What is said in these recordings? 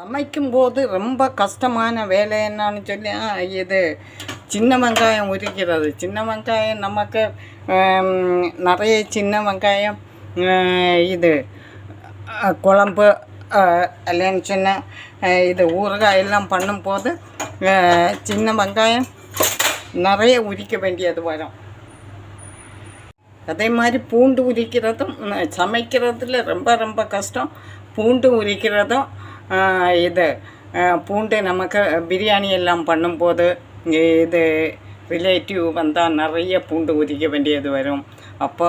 சமைக்கும்போது ரொம்ப கஷ்டமான வேலை என்னன்னு சொல்லி இது சின்ன வெங்காயம் உரிக்கிறது. சின்ன வெங்காயம் நமக்கு நிறைய சின்ன வெங்காயம் இது குழம்பு இல்லைன்னு சொன்ன இது ஊறுகாய் எல்லாம் பண்ணும்போது சின்ன வெங்காயம் நிறைய உரிக்க வேண்டியது வரும். அதே மாதிரி பூண்டு உரிக்கிறதும் சமைக்கிறதுல ரொம்ப ரொம்ப கஷ்டம். பூண்டு உரிக்கிறதும் இது பூண்டு நமக்கு பிரியாணி எல்லாம் பண்ணும்போது இது ரிலேட்டிவ் வந்தால் நிறைய பூண்டு உரிக்க வேண்டியது வரும். அப்போ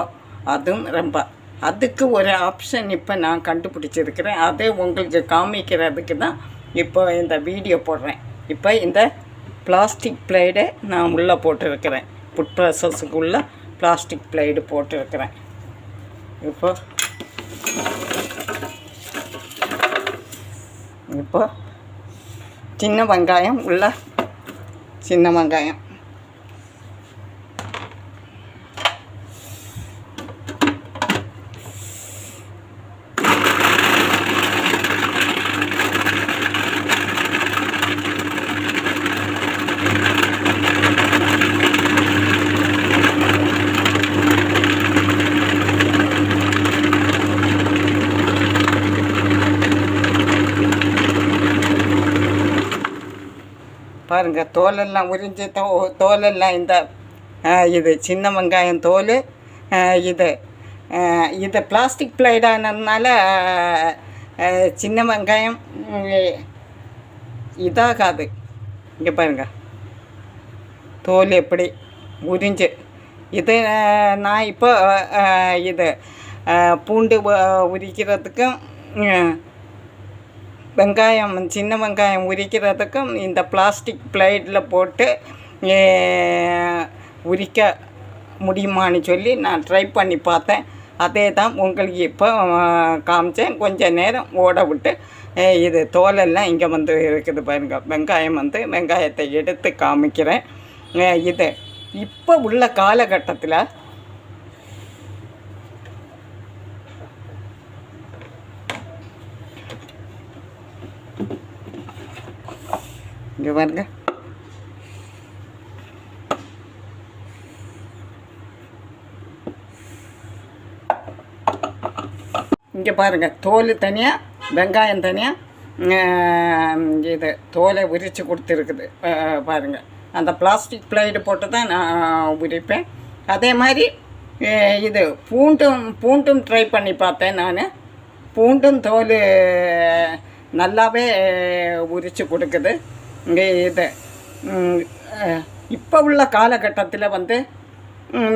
அதுவும் ரொம்ப அதுக்கு ஒரு ஆப்ஷன் இப்போ நான் கண்டுபிடிச்சிருக்கிறேன். அதை உங்களுக்கு காமிக்கிறதுக்கு தான் இப்போ இந்த வீடியோ போடுறேன். இப்போ இந்த பிளாஸ்டிக் பிளேடை நான் உள்ளே போட்டிருக்கிறேன். ஃபுட் ப்ராசஸுக்குள்ளே பிளாஸ்டிக் பிளேடு போட்டிருக்கிறேன். இப்போ சின்ன வெங்காயம் உள்ள சின்ன வெங்காயம் பாருங்கள், தோலெல்லாம் உரிஞ்சு தோலெல்லாம் இந்த இது சின்ன வெங்காயம் தோல் இது பிளாஸ்டிக் பிளேடானதுனால சின்ன வெங்காயம் இதாகாது. இங்கே பாருங்கள் தோல் எப்படி உரிஞ்சு. இது நான் இப்போ இது பூண்டு உரிக்கிறதுக்கும் வெங்காயம் சின்ன வெங்காயம் உரிக்கிறதுக்கும் இந்த பிளாஸ்டிக் பிளேட்டில் போட்டு உரிக்க முடியுமான்னு சொல்லி நான் ட்ரை பண்ணி பார்த்தேன். அதே தான் உங்களுக்கு இப்போ காமிச்சேன். கொஞ்சம் நேரம் ஓட விட்டு இது தோலெல்லாம் இங்கே வந்து இருக்குது பாருங்கள். வெங்காயத்தை எடுத்து காமிக்கிறேன். இது இப்போ உள்ள காலகட்டத்தில் இங்கே பாருங்க, இங்கே பாருங்கள் தோல் தனியாக வெங்காயம் தனியாக இது தோலை உரித்து கொடுத்துருக்குது பாருங்கள். அந்த பிளாஸ்டிக் பிளேடு போட்டு தான் நான் உரிப்பேன். அதே மாதிரி இது பூண்டும் ட்ரை பண்ணி பார்த்தேன். நான் பூண்டும் தோல் நல்லாவே உரித்து கொடுக்குது. இங்கே இது இப்போ உள்ள காலகட்டத்தில் வந்து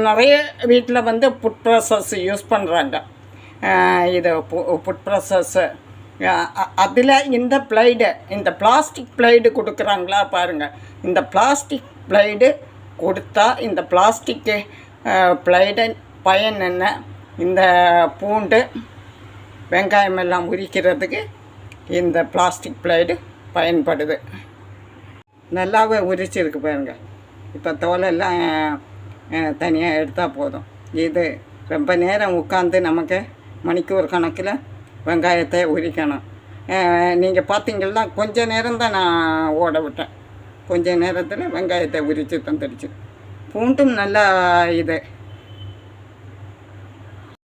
நிறைய வீட்டில் வந்து ஃபுட் ப்ராசஸ் யூஸ் பண்ணுறாங்க. இது ஃபுட் ப்ராசஸ்ஸு அதில் இந்த பிளேடு இந்த பிளாஸ்டிக் பிளேடு கொடுக்குறாங்களா பாருங்கள். இந்த பிளாஸ்டிக் பிளேடு கொடுத்தா இந்த பிளாஸ்டிக்கு பிளேடு பயன் என்ன? இந்த பூண்டு வெங்காயம் எல்லாம் உரிக்கிறதுக்கு இந்த பிளாஸ்டிக் பிளேடு பயன்படுது. நல்லாவே உரிச்சிருக்கு பாருங்கள். இப்போ தோலெல்லாம் தனியாக எடுத்தால் போதும். இது ரொம்ப நேரம் உட்காந்து நமக்கு மணிக்கூர் கணக்கில் வெங்காயத்தை உரிக்கணும். நீங்கள் பார்த்தீங்கன்னா கொஞ்சம் நேரம் தான் நான் ஓட விட்டேன். கொஞ்சம் நேரத்தில் வெங்காயத்தை உரித்து தந்துடுச்சு. பூண்டும் நல்லா இது